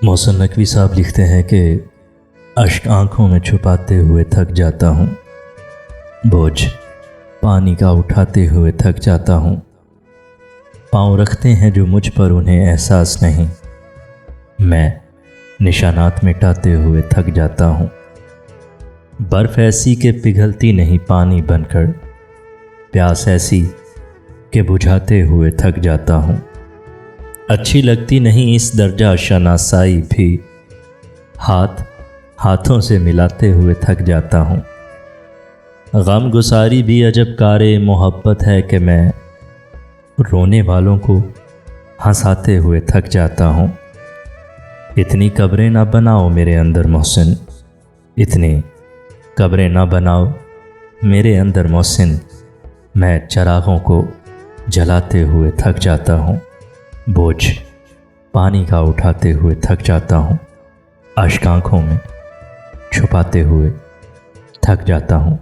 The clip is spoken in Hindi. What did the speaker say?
मोहसिन नकवी साहब लिखते हैं कि अश्क आंखों में छुपाते हुए थक जाता हूँ, बोझ पानी का उठाते हुए थक जाता हूँ। पाँव रखते हैं जो मुझ पर उन्हें एहसास नहीं, मैं निशानात मिटाते हुए थक जाता हूँ। बर्फ़ ऐसी कि पिघलती नहीं पानी बनकर, प्यास ऐसी कि बुझाते हुए थक जाता हूँ। अच्छी लगती नहीं इस दर्जा शनासाई भी, हाथ हाथों से मिलाते हुए थक जाता हूँ। गम गुसारी भी अजब कारे मोहब्बत है कि मैं रोने वालों को हंसाते हुए थक जाता हूँ। इतनी कब्रें ना बनाओ मेरे अंदर मोहसिन, इतनी कब्रें ना बनाओ मेरे अंदर मोहसिन, मैं चरागों को जलाते हुए थक जाता हूँ। बोझ पानी का उठाते हुए थक जाता हूँ, अश्क आँखों में छुपाते हुए थक जाता हूँ।